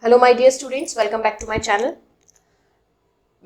Hello my dear students, welcome back to my channel.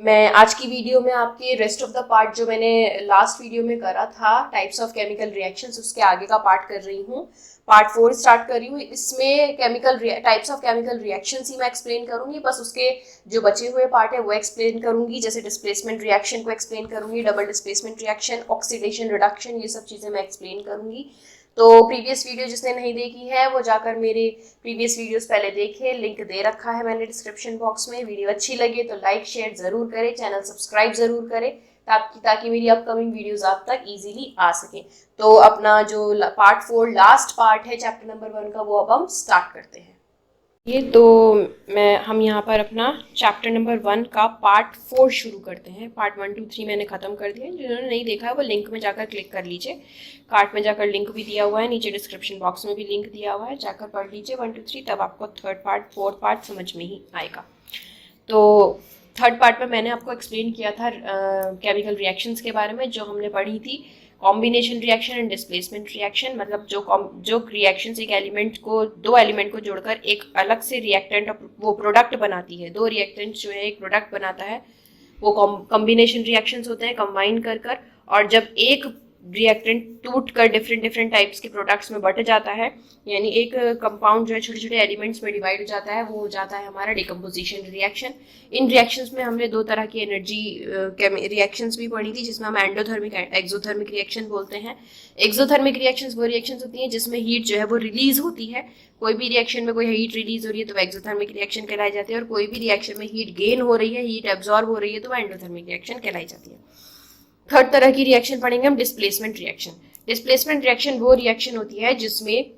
मैं आज की वीडियो में आपके रेस्ट ऑफ द पार्ट जो मैंने लास्ट वीडियो में करा था टाइप्स ऑफ केमिकल रिएक्शंस, उसके आगे का पार्ट कर रही हूँ। पार्ट 4 स्टार्ट कर रही हूँ। इसमें टाइप्स ऑफ केमिकल रिएक्शंस ही मैं एक्सप्लेन करूंगी। बस उसके जो बचे हुए पार्ट है वो एक्सप्लेन करूंगी। जैसे डिस्प्लेसमेंट रिएक्शन को एक्सप्लेन करूंगी, double displacement reaction, oxidation, reduction, ये सब चीज़ें मैं एक्सप्लेन करूंगी। तो प्रीवियस वीडियो जिसने नहीं देखी है वो जाकर मेरे प्रीवियस वीडियोस पहले देखें, लिंक दे रखा है मैंने डिस्क्रिप्शन बॉक्स में। वीडियो अच्छी लगे तो लाइक शेयर ज़रूर करें, चैनल सब्सक्राइब ज़रूर करें ताकि मेरी अपकमिंग वीडियोस आप तक इजीली आ सकें। तो अपना जो पार्ट 4 लास्ट पार्ट है चैप्टर नंबर 1 का, वो अब हम स्टार्ट करते हैं। ये तो हम यहाँ पर अपना चैप्टर नंबर 1 का पार्ट 4 शुरू करते हैं। पार्ट 1, 2, 3 मैंने ख़त्म कर दिया। जिन्होंने नहीं देखा है वो लिंक में जाकर क्लिक कर लीजिए। कार्ड में जाकर लिंक भी दिया हुआ है, नीचे डिस्क्रिप्शन बॉक्स में भी लिंक दिया हुआ है, जाकर पढ़ लीजिए 1, 2, 3, तब आपको थर्ड पार्ट, फोर्थ पार्ट समझ में ही आएगा। तो थर्ड पार्ट में मैंने आपको एक्सप्लेन किया था केमिकल रिएक्शंस के बारे में, जो हमने पढ़ी थी combination reaction and displacement reaction. मतलब जो रिएक्शन एक एलिमेंट को, दो एलिमेंट को जोड़कर एक अलग से रिएक्टेंट वो प्रोडक्ट बनाती है। दो रिएक्टेंट जो है एक प्रोडक्ट बनाता है, वो कॉम्बिनेशन रिएक्शंस होते हैं, कंबाइन कर। और जब एक रिएक्टेंट टूट कर डिफरेंट टाइप्स के प्रोडक्ट्स में बट जाता है, यानी एक कंपाउंड जो है छोटे छोटे एलिमेंट्स में डिवाइड हो जाता है, वो हो जाता है हमारा डिकम्पोजिशन रिएक्शन। इन रिएक्शंस में हमने दो तरह की एनर्जी रिएक्शंस भी पढ़ी थी, जिसमें हम एंडोथर्मिक एक्सोथर्मिक रिएक्शन बोलते हैं। एक्सोथर्मिक रिएक्शंस वो रिएक्शंस होती हैं जिसमें हीट जो है वो रिलीज होती है। कोई भी रिएक्शन में कोई हीट रिलीज हो रही है तो वो एक्सोथर्मिक रिएक्शन कहलाई जाती है, और कोई भी रिएक्शन में हीट गेन हो रही है, हीट एब्जॉर्ब हो रही है, तो वो एंडोथर्मिक रिएक्शन कहलाई जाती है। थर्ड तरह की रिएक्शन पढ़ेंगे हम, डिस्प्लेसमेंट रिएक्शन। डिस्प्लेसमेंट रिएक्शन वो रिएक्शन होती है जिसमें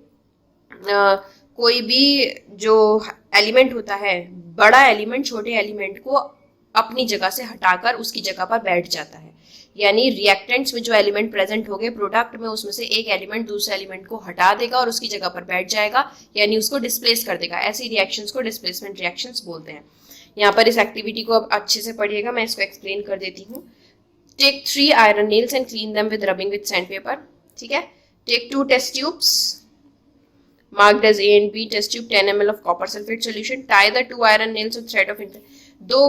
कोई भी जो एलिमेंट होता है, बड़ा एलिमेंट छोटे एलिमेंट को अपनी जगह से हटाकर उसकी जगह पर बैठ जाता है। यानी रिएक्टेंट्स में जो एलिमेंट प्रेजेंट हो गए प्रोडक्ट में, उसमें से एक एलिमेंट दूसरे एलिमेंट को हटा देगा और उसकी जगह पर बैठ जाएगा, यानी उसको डिस्प्लेस कर देगा। ऐसी रिएक्शंस को डिस्प्लेसमेंट रिएक्शंस बोलते हैं। यहाँ पर इस एक्टिविटी को अब अच्छे से पढ़िएगा, मैं इसको एक्सप्लेन कर देती हूँ। Take 3 iron nails and clean them with rubbing with sandpaper. ठीक है। Take 2 test tubes marked as A and B. Test tube 10 ml of copper sulfate solution. Tie the 2 iron nails with thread of दो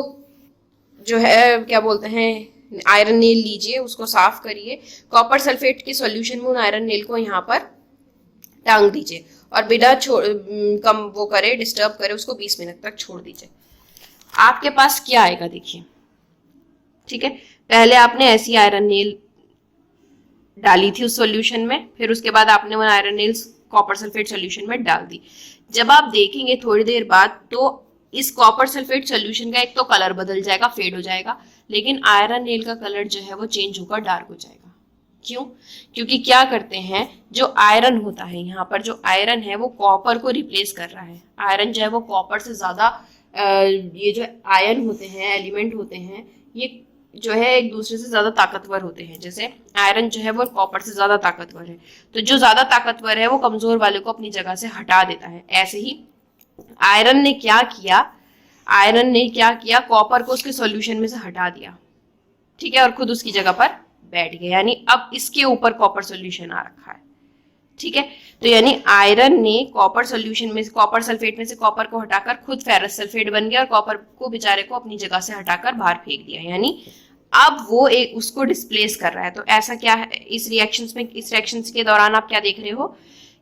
जो है क्या बोलते हैं iron nail लीजिए, उसको साफ करिए, कॉपर सल्फेट के सॉल्यूशन में उन आयरन नेल को यहाँ पर टांग दीजिए और बिना कम वो करे, डिस्टर्ब करे, उसको 20 मिनट तक छोड़ दीजिए। आपके पास क्या आएगा देखिए। ठीक है, पहले आपने ऐसी आयरन नेल डाली थी उस सॉल्यूशन में, फिर उसके बाद आपने वो iron nails copper sulphate solution में डाल दी। जब आप देखेंगे थोड़ी देर बाद तो इस कॉपर सल्फेट सॉल्यूशन का एक तो कलर बदल जाएगा, फेड हो जाएगा, लेकिन आयरन नेल का कलर जो है वो चेंज होकर डार्क हो जाएगा। क्यों? क्योंकि क्या करते हैं, जो आयरन होता है यहाँ पर, जो आयरन है वो कॉपर को रिप्लेस कर रहा है। आयरन जो है वो कॉपर से ज्यादा, ये जो आयन होते हैं, एलिमेंट होते हैं, ये जो है एक दूसरे से ज्यादा ताकतवर होते हैं। जैसे आयरन जो है वो कॉपर से ज्यादा ताकतवर है, तो जो ज्यादा ताकतवर है वो कमजोर वाले को अपनी जगह से हटा देता है। ऐसे ही आयरन ने क्या किया, कॉपर को उसके सॉल्यूशन में से हटा दिया। ठीक है, और खुद उसकी जगह पर बैठ गया, यानी अब इसके ऊपर कॉपर सॉल्यूशन आ रखा है। ठीक है, तो यानी आयरन ने कॉपर सॉल्यूशन में, कॉपर सल्फेट में से कॉपर को हटाकर खुद फेरस सल्फेट बन गया और कॉपर को बेचारे को अपनी जगह से हटाकर बाहर फेंक दिया, यानी अब वो एक उसको डिस्प्लेस कर रहा है। तो ऐसा क्या है इस रिएक्शन के दौरान आप क्या देख रहे हो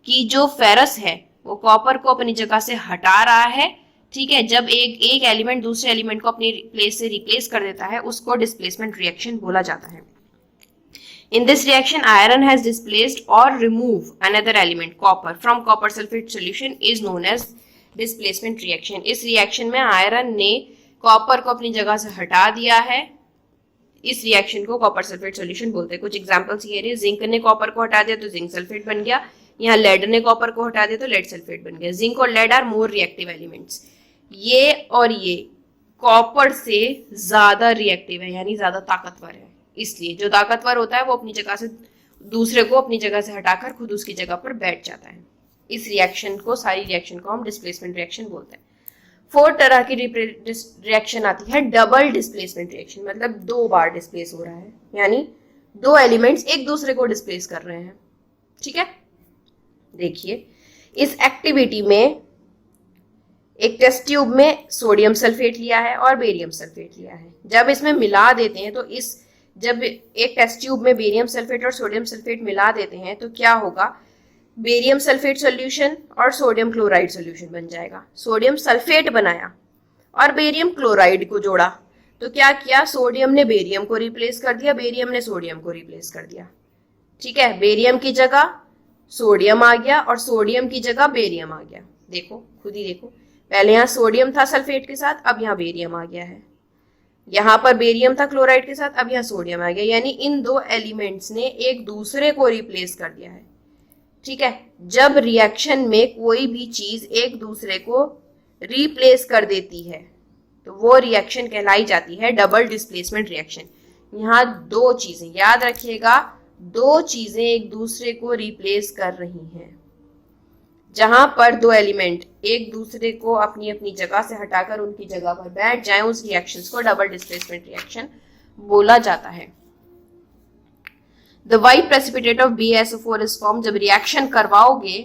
कि जो फेरस है वो कॉपर को अपनी जगह से हटा रहा है। ठीक है, जब एक एलिमेंट दूसरे एलिमेंट को अपनी प्लेस से रिप्लेस कर देता है, उसको डिस्प्लेसमेंट रिएक्शन बोला जाता है। In this reaction, iron has displaced or removed another element, copper, from copper sulfate solution is known as displacement reaction. इस रिएक्शन में आयरन ने कॉपर को अपनी जगह से हटा दिया है। इस रिएक्शन को कॉपर सल्फेट सॉल्यूशन बोलते हैं। कुछ एग्जांपल्स ये रहे, जिंक ने कॉपर को हटा दिया तो जिंक सल्फेट बन गया। यहाँ लेड ने कॉपर को हटा दिया तो लेड सल्फेट बन गया। जिंक और lead are more reactive elements. ये और ये कॉपर से ज्यादा रिएक्टिव है, यानी ज्यादा ताकतवर है। इसलिए जो ताकतवर होता है वो अपनी जगह से दूसरे को अपनी जगह से हटाकर खुद उसकी जगह पर बैठ जाता है। इस रिएक्शन को, सारी रिएक्शन को हम डिस्प्लेसमेंट रिएक्शन बोलते हैं। 4 तरह की रिएक्शन आती है। डबल डिस्प्लेसमेंट रिएक्शन, मतलब 2 बार डिस्प्लेस हो रहा है, यानी 2 एलिमेंट्स एक दूसरे को डिस्प्लेस कर रहे हैं। ठीक है, देखिए इस एक्टिविटी में एक टेस्ट ट्यूब में सोडियम सल्फेट लिया है और बेरियम सल्फेट लिया है। जब इसमें मिला देते हैं तो जब एक टेस्ट ट्यूब में बेरियम सल्फेट और सोडियम सल्फेट मिला देते हैं तो क्या होगा, बेरियम सल्फेट सॉल्यूशन और सोडियम क्लोराइड सॉल्यूशन बन जाएगा। सोडियम सल्फेट बनाया और बेरियम क्लोराइड को जोड़ा तो क्या किया, सोडियम ने बेरियम को रिप्लेस कर दिया, बेरियम ने सोडियम को रिप्लेस कर दिया। ठीक है, बेरियम की जगह सोडियम आ गया और सोडियम की जगह बेरियम आ गया। देखो, खुद ही देखो, पहले यहाँ सोडियम था सल्फेट के साथ, अब यहाँ बेरियम आ गया है। यहाँ पर बेरियम था क्लोराइड के साथ, अब यहाँ सोडियम आ गया। यानी इन दो एलिमेंट्स ने एक दूसरे को रिप्लेस कर दिया है। ठीक है, जब रिएक्शन में कोई भी चीज एक दूसरे को रिप्लेस कर देती है तो वो रिएक्शन कहलाई जाती है डबल डिस्प्लेसमेंट रिएक्शन। यहाँ दो चीजें याद रखिएगा, दो चीजें एक दूसरे को रिप्लेस कर रही हैं। जहां पर दो एलिमेंट एक दूसरे को अपनी अपनी जगह से हटाकर उनकी जगह पर बैठ जाएं, उस रिएक्शन को डबल डिस्प्लेसमेंट रिएक्शन बोला जाता है। The white precipitate of BaSO4 is form. जब रिएक्शन करवाओगे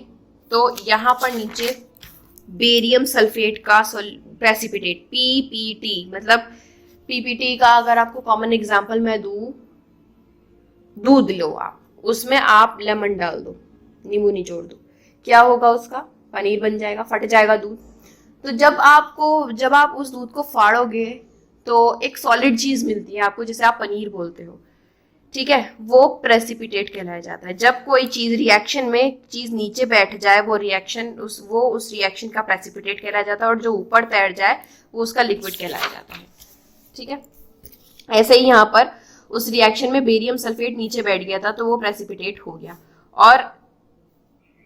तो यहाँ पर नीचे बेरियम सल्फेट का प्रेसिपिटेट PPT, मतलब PPT का अगर आपको कॉमन एग्जांपल मैं दूं, दूध लो आप, उसमें आप लेमन डाल दो, नींबू निचोड़ दो, क्या होगा, उसका पनीर बन जाएगा, फट जाएगा दूध। तो जब आप उस दूध को फाड़ोगे तो एक सॉलिड चीज मिलती है आपको, जिसे आप पनीर बोलते हो। ठीक है, वो प्रेसिपिटेट कहलाया जाता है। जब कोई चीज रिएक्शन में चीज नीचे बैठ जाए, वो उस रिएक्शन का प्रेसिपिटेट कहलाया जाता है, और जो ऊपर तैर जाए वो उसका लिक्विड कहलाया जाता है। ठीक है, ऐसे ही यहाँ पर उस रिएक्शन में बेरियम सल्फेट नीचे बैठ गया था तो वो प्रेसिपिटेट हो गया। और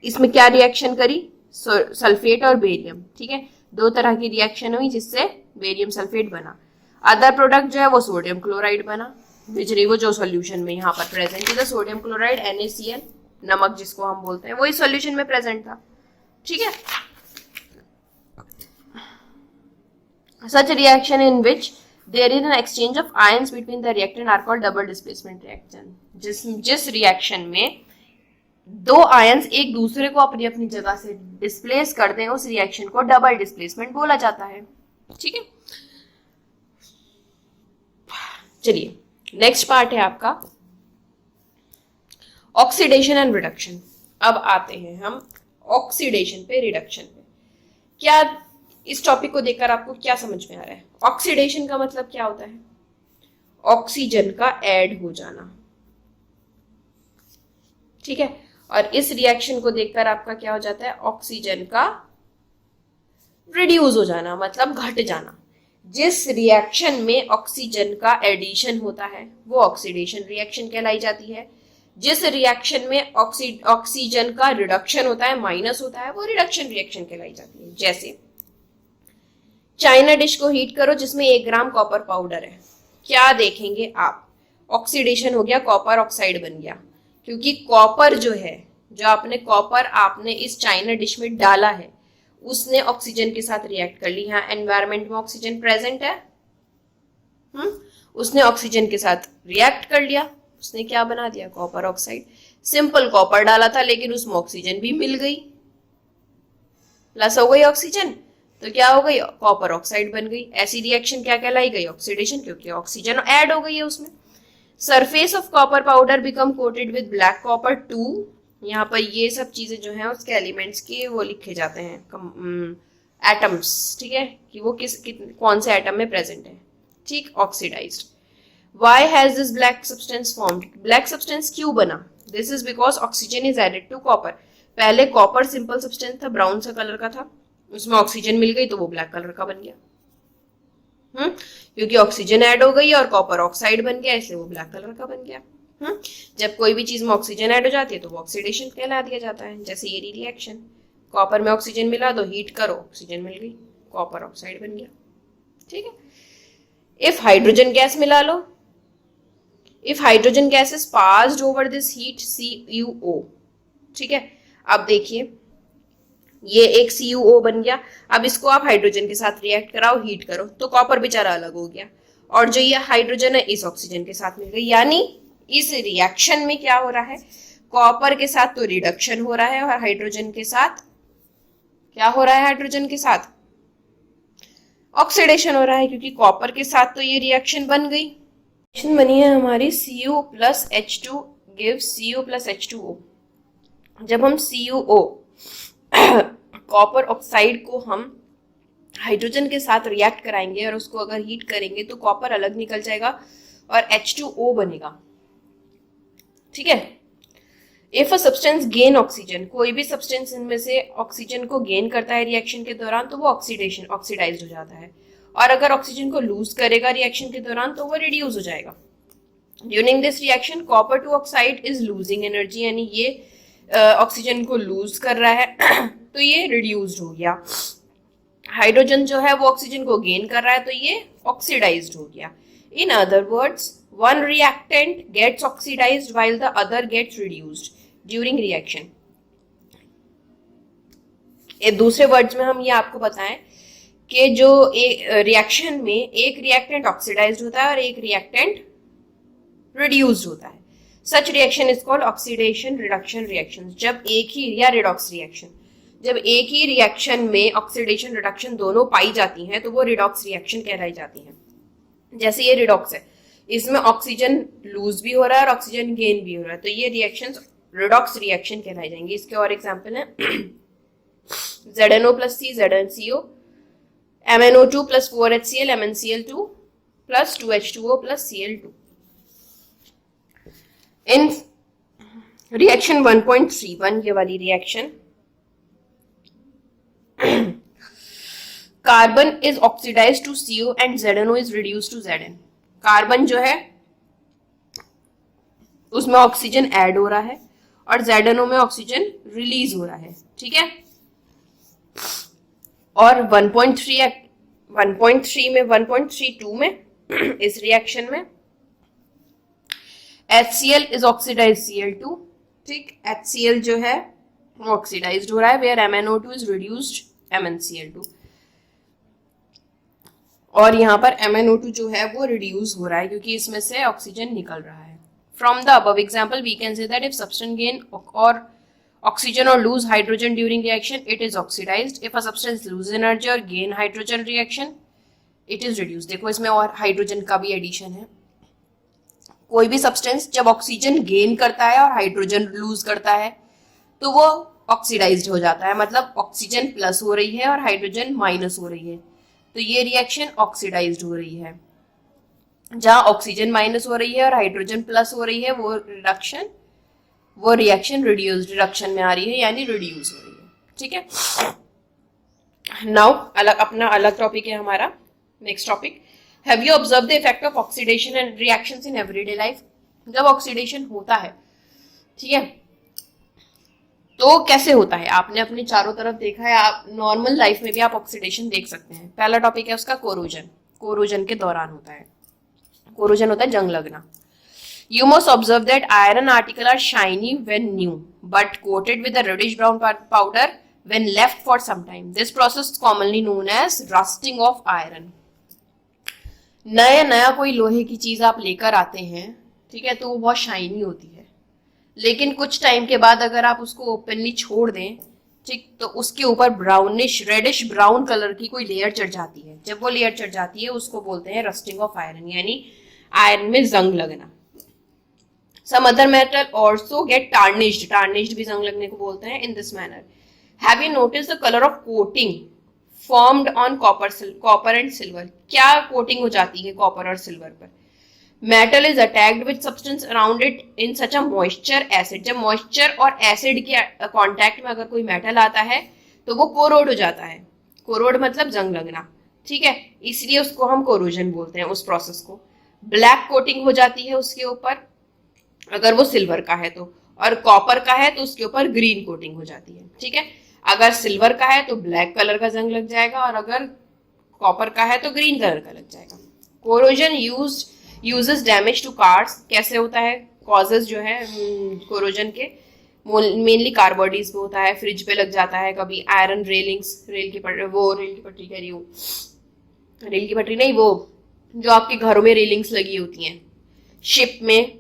इसमें क्या रिएक्शन करी, सल्फेट और बेरियम। ठीक है, दो तरह की रिएक्शन हुई जिससे बेरियम सल्फेट बना। अदर प्रोडक्ट जो है वो सोडियम क्लोराइड बना, वो जो सॉल्यूशन में यहाँ पर प्रेजेंट है, सोडियम क्लोराइड NaCl, नमक जिसको हम बोलते हैं, वही सॉल्यूशन में प्रेजेंट था। ठीक है, such reaction in which there is an exchange of ions between the reactant are called double displacement reaction। जिस रिएक्शन में दो आयंस एक दूसरे को अपनी अपनी जगह से डिस्प्लेस करते हैं, उस रिएक्शन को डबल डिस्प्लेसमेंट बोला जाता है। ठीक है, चलिए नेक्स्ट पार्ट है आपका ऑक्सीडेशन एंड रिडक्शन। अब आते हैं हम ऑक्सीडेशन पे, रिडक्शन पे। क्या इस टॉपिक को देखकर आपको क्या समझ में आ रहा है? ऑक्सीडेशन का मतलब क्या होता है? ऑक्सीजन का ऐड हो जाना। ठीक है, और इस रिएक्शन को देखकर आपका क्या हो जाता है? ऑक्सीजन का रिड्यूस हो जाना, मतलब घट जाना। जिस रिएक्शन में ऑक्सीजन का एडिशन होता है वो ऑक्सीडेशन रिएक्शन कहलाई जाती है। जिस रिएक्शन में ऑक्सीजन का रिडक्शन होता है, माइनस होता है, वो रिडक्शन रिएक्शन कहलाई जाती है। जैसे चाइना डिश को हीट करो जिसमें 1 ग्राम कॉपर पाउडर है, क्या देखेंगे आप? ऑक्सीडेशन हो गया, कॉपर ऑक्साइड बन गया, क्योंकि कॉपर जो है, जो आपने इस चाइना डिश में डाला है, उसने ऑक्सीजन के साथ रिएक्ट कर ली। यहाँ एनवायरमेंट में ऑक्सीजन प्रेजेंट है, उसने ऑक्सीजन के साथ रिएक्ट कर लिया, उसने क्या बना दिया? Copper oxide. सिंपल कॉपर डाला था लेकिन उसमें ऑक्सीजन भी मिल गई, प्लस हो गई ऑक्सीजन, तो क्या हो गई? कॉपर ऑक्साइड बन गई। ऐसी रिएक्शन क्या कहलाई गई? ऑक्सीडेशन, क्योंकि ऑक्सीजन ऐड हो गई है उसमें। Surface of copper powder become coated with black copper 2। यहाँ पर ये सब चीजें जो हैं उसके एलिमेंट्स के वो लिखे जाते हैं, एटम्स। ठीक है, कि वो कौन से एटम में प्रेजेंट है। ठीक, oxidised. Why has this black substance formed? Black substance क्यों बना? This is because oxygen is added to copper. पहले कॉपर सिंपल सब्सटेंस था, ब्राउन सा कलर का था, उसमें ऑक्सीजन मिल गई तो वो ब्लैक कलर का बन गया। क्योंकि ऑक्सीजन ऐड हो गई और कॉपर ऑक्साइड बन गया, इसलिए वो ब्लैक कलर का बन गया। जब कोई भी चीज में ऑक्सीजन ऐड हो जाती है तो वो ऑक्सीडेशन कहला दिया जाता है। जैसे ये रिएक्शन, कॉपर में ऑक्सीजन मिला तो हीट करो, ऑक्सीजन मिल गई, कॉपर ऑक्साइड बन गया। ठीक है, इफ हाइड्रोजन गैस मिला लो, if hydrogen gas is passed over this heat CuO। ठीक है, अब देखिए ये एक CuO बन गया। अब इसको आप हाइड्रोजन के साथ रिएक्ट कराओ, हीट करो, तो कॉपर बेचारा अलग हो गया, और जो ये हाइड्रोजन है इस ऑक्सीजन के साथ मिल गई। यानी इस रिएक्शन में क्या हो रहा है? कॉपर के साथ तो रिडक्शन हो रहा है और हाइड्रोजन के साथ क्या हो रहा है? हाइड्रोजन के साथ ऑक्सीडेशन हो रहा है क्योंकि कॉपर के साथ तो ये रिएक्शन बन गई। रिएक्शन बनी है हमारी Cu plus H2 give Cu plus H2O। जब हम CuO कॉपर ऑक्साइड को हम हाइड्रोजन के साथ रिएक्ट कराएंगे और उसको अगर हीट करेंगे तो कॉपर अलग निकल जाएगा और H2O बनेगा। ठीक है। If a substance gain oxygen, कोई भी सब्सटेंस इनमें से ऑक्सीजन को गेन करता है रिएक्शन के दौरान तो वो ऑक्सीडाइज हो जाता है, और अगर ऑक्सीजन को लूज करेगा रिएक्शन के दौरान तो वो रिड्यूस हो जाएगा। During this reaction copper two oxide is losing energy, यानी ये ऑक्सीजन को लूज कर रहा है तो ये रिड्यूस्ड हो गया। हाइड्रोजन जो है वो ऑक्सीजन को गेन कर रहा है तो ये ऑक्सीडाइज्ड हो गया। In other words one reactant gets oxidized while the other gets reduced during reaction। दूसरे वर्ड्स में हम ये आपको बताएं कि जो रिएक्शन में एक रिएक्टेंट ऑक्सीडाइज्ड होता है और एक रिएक्टेंट रिड्यूस्ड होता है। Such reaction is called oxidation reduction reaction. जब एक ही, या रिडॉक्स रिएक्शन, जब एक ही रिएक्शन में ऑक्सीडेशन रिडक्शन दोनों पाई जाती हैं तो वो रिडॉक्स रिएक्शन कहलाई जाती हैं। जैसे ये रिडॉक्स है, इसमें ऑक्सीजन लूज भी हो रहा है और ऑक्सीजन गेन भी हो रहा है तो ये रिएक्शंस रिडॉक्स रिएक्शन कहलाई जाएंगे। इसके और एग्जांपल है ZNO plus C ZnCO, MnO2 plus 4HCl MnCl2 plus 2H2O plus Cl2। In reaction 1.31 ये वाली reaction, carbon is oxidised to CO and ZNO is reduced to Zn। Carbon जो है उसमें ऑक्सीजन ऐड हो रहा है और ZNO में ऑक्सीजन रिलीज हो रहा है। ठीक है। और 1.3 में 1.32 में इस रिएक्शन में HCl इज ऑक्सीडाइज्ड Cl2। ठीक, HCl जो है वो ऑक्सीडाइज्ड हो रहा है where MnO2 is reduced MnCl2, और यहाँ पर MnO2 जो है वो रिड्यूस हो रहा है क्योंकि इसमें से ऑक्सीजन निकल रहा है। From the above example we can say that if substance gain or oxygen or lose hydrogen during reaction it is oxidized. If a substance lose energy or gain hydrogen reaction it is reduced. देखो इसमें और hydrogen का भी addition है। कोई भी substance जब oxygen gain करता है और हाइड्रोजन लूज करता है तो वो ऑक्सीडाइज्ड हो जाता है, मतलब ऑक्सीजन प्लस हो रही है और हाइड्रोजन माइनस हो रही है तो ये रिएक्शन ऑक्सीडाइज्ड हो रही है। जहां ऑक्सीजन माइनस हो रही है और हाइड्रोजन प्लस हो रही है वो रिएक्शन रिड्यूस्ड रिडक्शन में आ रही है, यानी रिड्यूस हो रही है। ठीक है। नाउ अपना अलग टॉपिक है हमारा next topic. Have you observe the effect of oxidation and reactions in everyday life. जब ऑक्सीडेशन होता है, ठीक है, तो कैसे होता है आपने अपने चारों तरफ देखा है, आप नॉर्मल लाइफ में भी आप ऑक्सीडेशन देख सकते हैं। पहला टॉपिक है उसका कोरोजन। कोरोजन के दौरान होता है, कोरोजन होता है जंग लगना। You must observe that iron article are shiny when new but coated with a reddish brown powder when left for some time. This process commonly known as rusting of iron. नया कोई लोहे की चीज आप लेकर आते हैं, ठीक है, तो वो बहुत शाइनी होती है, लेकिन कुछ टाइम के बाद अगर आप उसको ओपनली छोड़ दें, ठीक, तो उसके ऊपर ब्राउनिश रेडिश ब्राउन कलर की कोई लेयर चढ़ जाती है। जब वो लेयर चढ़ जाती है उसको बोलते हैं रस्टिंग ऑफ आयरन, यानी आयरन में जंग लगना। Some other metal also get tarnished. Tarnished भी जंग लगने को बोलते हैं। In this manner have you notice the colour of coating formed on copper and silver. क्या कोटिंग हो जाती है कॉपर और सिल्वर पर? Metal is attacked with substance around it in such a moisture acid. जब मॉइस्चर और acid के contact में अगर कोई मेटल आता है तो वो कोरोड हो जाता है। कोरोड मतलब जंग लगना, ठीक है, इसलिए उसको हम कोरोजन बोलते हैं उस प्रोसेस को। ब्लैक कोटिंग हो जाती है उसके ऊपर अगर वो सिल्वर का है तो, और कॉपर का है तो उसके ऊपर ग्रीन कोटिंग हो जाती है। ठीक है, अगर सिल्वर का है तो ब्लैक कलर का जंग लग जाएगा और अगर कॉपर का है तो ग्रीन कलर का लग जाएगा। Corrosion uses damage to cars. कैसे होता है? कॉजेज जो है कोरोजन के मेनली कार्बोडीज पे होता है, फ्रिज पे लग जाता है, कभी आयरन रेलिंग्स, रेल की पटरी कह रही हूँ, रेल की पटरी नहीं, वो जो आपके घरों में रेलिंग्स लगी होती हैं, शिप में,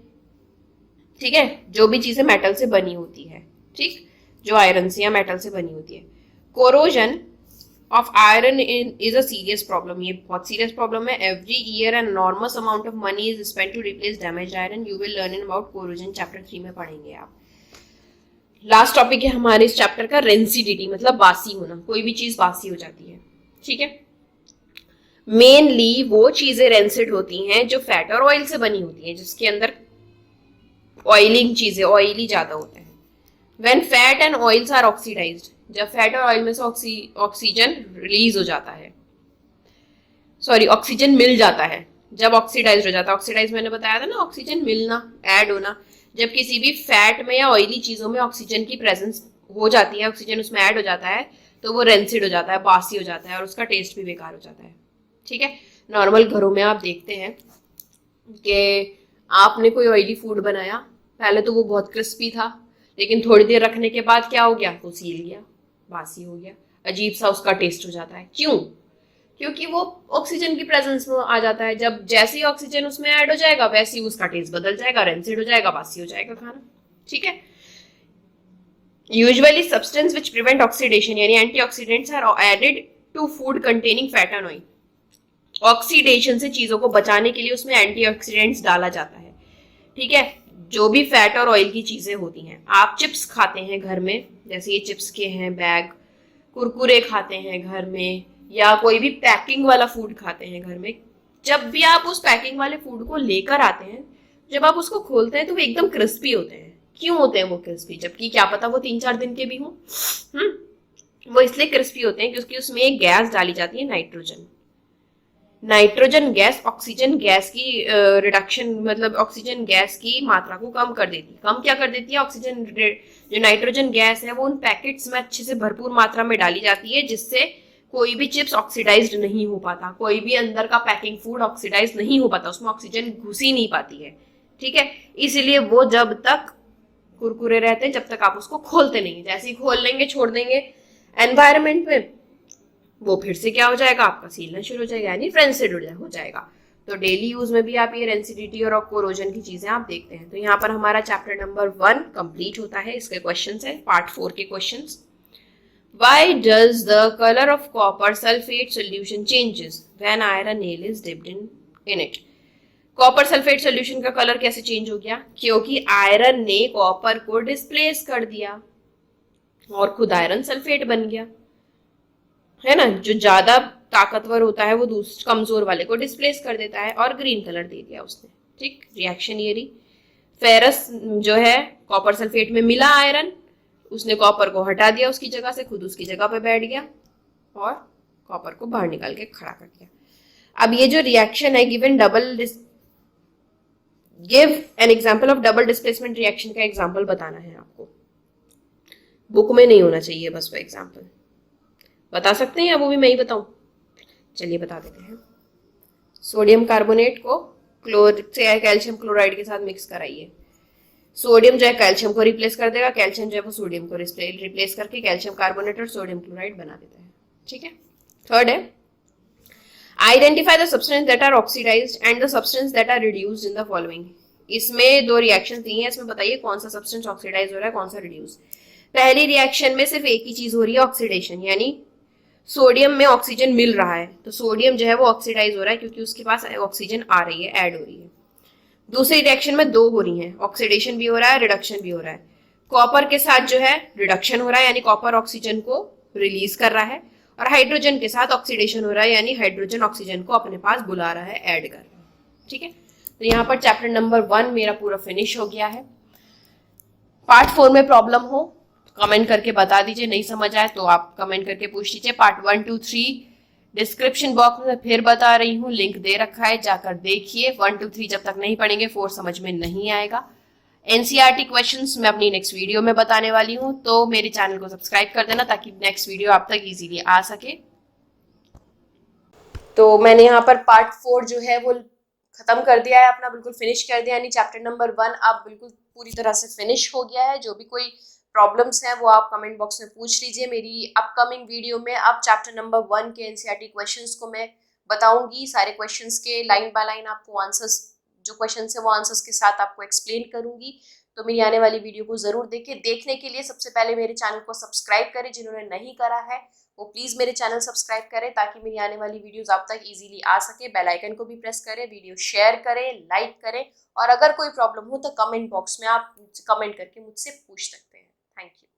ठीक है, जो भी चीजें मेटल से बनी होती है, ठीक, जो आयरन से या मेटल से बनी होती है। Corrosion of iron in is a serious problem, ये बहुत सीरियस प्रॉब्लम है। Every year an enormous amount of money is spent to replace damage iron, you will learn in about corrosion, chapter 3 में पढ़ेंगे आप। लास्ट टॉपिक है हमारे इस chapter का रेंसिडिटी, मतलब बासी होना, कोई भी चीज बासी हो जाती है, ठीक है। मेनली वो चीजें रेंसिड होती हैं जो फैट और ऑयल से बनी होती हैं, जिसके अंदर ऑयलिंग चीजें, ऑयली ज्यादा होते हैं। When fat and oils are oxidised, जब फैट और ऑयल में से ऑक्सीजन रिलीज हो जाता है, सॉरी ऑक्सीजन मिल जाता है, जब ऑक्सीडाइज हो जाता है, ऑक्सीडाइज मैंने बताया था ना, ऑक्सीजन मिलना, ऐड होना, जब किसी भी फैट में या ऑयली चीजों में ऑक्सीजन की प्रेजेंस हो जाती है, ऑक्सीजन उसमें ऐड हो जाता है, तो वो रेंसिड हो जाता है, बासी हो जाता है और उसका टेस्ट भी बेकार हो जाता है, ठीक है। नॉर्मल घरों में आप देखते हैं कि आपने कोई ऑयली फूड बनाया, पहले तो वो बहुत क्रिस्पी था, लेकिन थोड़ी देर रखने के बाद क्या हो गया, वो सील गया, बासी हो गया, अजीब सा उसका टेस्ट हो जाता है। क्यों? क्योंकि वो ऑक्सीजन की प्रेजेंस में आ जाता है, जब जैसे ही ऑक्सीजन उसमें ऐड हो जाएगा वैसे ही उसका टेस्ट बदल जाएगा, रेंसिड हो जाएगा, बासी हो जाएगा खाना, ठीक है। Usually substance which prevent oxidation यानी antioxidants are added to food containing fat and oil, oxidation से चीजों को बचाने के लिए उसमें एंटीऑक्सीडेंट्स डाला जाता है, ठीक है। जो भी फैट और ऑयल की चीजें होती हैं, आप चिप्स खाते हैं घर में, जैसे ये चिप्स के हैं बैग, कुरकुरे खाते हैं घर में, या कोई भी पैकिंग वाला फूड खाते हैं घर में, जब भी आप उस पैकिंग वाले फूड को लेकर आते हैं, जब आप उसको खोलते हैं तो वो एकदम क्रिस्पी होते हैं। क्यों होते हैं वो क्रिस्पी? जबकि क्या पता वो 3-4 दिन के भी हों। वो इसलिए क्रिस्पी होते हैं क्योंकि उसमें एक गैस डाली जाती है, nitrogen. Nitrogen gas oxygen gas की रिडक्शन, मतलब ऑक्सीजन गैस की मात्रा को कम कर देती है। कम क्या कर देती है? ऑक्सीजन, जो नाइट्रोजन गैस है वो उन पैकेट्स में अच्छे से भरपूर मात्रा में डाली जाती है, जिससे कोई भी चिप्स ऑक्सीडाइज्ड नहीं हो पाता, कोई भी अंदर का पैकिंग फूड ऑक्सीडाइज नहीं हो पाता, उसमें ऑक्सीजन घुस ही नहीं पाती है, ठीक है। इसीलिए वो जब तक कुरकुरे रहते हैं जब तक आप उसको खोलते नहीं, जैसे ही खोल लेंगे, छोड़ देंगे एनवायरमेंट में, वो फिर से क्या हो जाएगा, आपका सीलना शुरू हो जाएगा, यानी रेंसिड हो जाएगा। तो डेली यूज में भी आप ये रेंसिडिटी और कोरोजन की चीजें आप देखते हैं। तो यहाँ पर हमारा चैप्टर नंबर 1 कंप्लीट होता है। इसके क्वेश्चंस है पार्ट 4 के questions. Why does the color of copper sulfate solution changes when iron nail is dipped in it? Copper sulphate solution का कलर कैसे चेंज हो गया? क्योंकि आयरन ने कॉपर को डिस्प्लेस कर दिया और खुद आयरन सल्फेट बन गया, है ना। जो ज्यादा ताकतवर होता है वो दूसरे कमजोर वाले को डिस्प्लेस कर देता है और ग्रीन कलर दे दिया उसने, ठीक। रिएक्शन ये रही। फेरस जो है कॉपर सल्फेट में मिला आयरन, उसने कॉपर को हटा दिया उसकी जगह से, खुद उसकी जगह पे बैठ गया और कॉपर को बाहर निकाल के खड़ा कर दिया। अब ये जो रिएक्शन है, give an example of double displacement reaction का एग्जांपल बताना है आपको। बुक में नहीं होना चाहिए बस वो एग्जांपल। बता सकते हैं या वो भी मैं ही बताऊं? चलिए बता देते हैं। सोडियम कार्बोनेट को कैल्शियम क्लोराइड के साथ मिक्स कराइए। सोडियम जो है कैल्शियम को रिप्लेस कर देगा, कैल्शियम जो है वो सोडियम को रिप्लेस करके कैल्शियम कार्बोनेट और सोडियम क्लोराइड बना देता है, ठीक है। थर्ड है, identify the substance that are oxidised and the substance that are reduced in the following. इसमें 2 रिएक्शन दी हैं, इसमें बताइए कौन सा सब्सटेंस ऑक्सीडाइज हो रहा है, कौन सा रिड्यूस। पहली रिएक्शन में सिर्फ एक ही चीज हो रही है, ऑक्सीडेशन, यानी सोडियम में ऑक्सीजन मिल रहा है तो सोडियम जो है वो ऑक्सीडाइज हो रहा है क्योंकि उसके पास ऑक्सीजन आ रही है, ऐड हो रही है। दूसरी रिएक्शन में 2 हो रही हैं, ऑक्सीडेशन भी हो रहा है, रिडक्शन भी हो रहा है। कॉपर के साथ जो है रिडक्शन हो रहा है, यानी कॉपर ऑक्सीजन को रिलीज कर रहा है, और हाइड्रोजन के साथ ऑक्सीडेशन हो रहा है, यानी हाइड्रोजन ऑक्सीजन को अपने पास बुला रहा है, ऐड कर रहा है, ठीक है। तो यहाँ पर चैप्टर नंबर 1 मेरा पूरा फिनिश हो गया है। पार्ट 4 में प्रॉब्लम हो कमेंट करके बता दीजिए, नहीं समझ आए तो आप कमेंट करके पूछ लीजिए। पार्ट 1, 2, 3 डिस्क्रिप्शन बॉक्स में फिर बता रही हूँ, लिंक दे रखा है, जाकर देखिए। 1, 2, 3 जब तक नहीं पढ़ेंगे 4 समझ में नहीं आएगा। एनसीईआरटी क्वेश्चंस मैं अपनी नेक्स्ट वीडियो में बताने वाली हूँ, तो मेरे चैनल को सब्सक्राइब कर देना ताकि नेक्स्ट वीडियो आप तक इजीली आ सके। तो मैंने यहाँ पर पार्ट 4 जो है वो खत्म कर दिया है अपना, बिल्कुल फिनिश कर दिया, यानी चैप्टर नंबर 1 अब बिल्कुल पूरी तरह से फिनिश हो गया है। जो भी कोई प्रॉब्लम्स हैं वो आप कमेंट बॉक्स में पूछ लीजिए। मेरी अपकमिंग वीडियो में अब चैप्टर नंबर 1 के एनसीईआरटी क्वेश्चंस को मैं बताऊंगी, सारे क्वेश्चंस के लाइन बाय लाइन आपको आंसर्स, जो क्वेश्चन है वो आंसर्स के साथ आपको एक्सप्लेन करूंगी। तो मेरी आने वाली वीडियो को जरूर देखिए। देखने के लिए सबसे पहले मेरे चैनल को सब्सक्राइब करें जिन्होंने नहीं करा है, वो प्लीज़ मेरे चैनल सब्सक्राइब करें ताकि मेरी आने वाली वीडियोस आप तक इजीली आ सके। बेल आइकन को भी प्रेस करें, वीडियो शेयर करें, लाइक करें, और अगर कोई प्रॉब्लम हो तो कमेंट बॉक्स में आप कमेंट करके मुझसे पूछ सकते हैं। Thank you.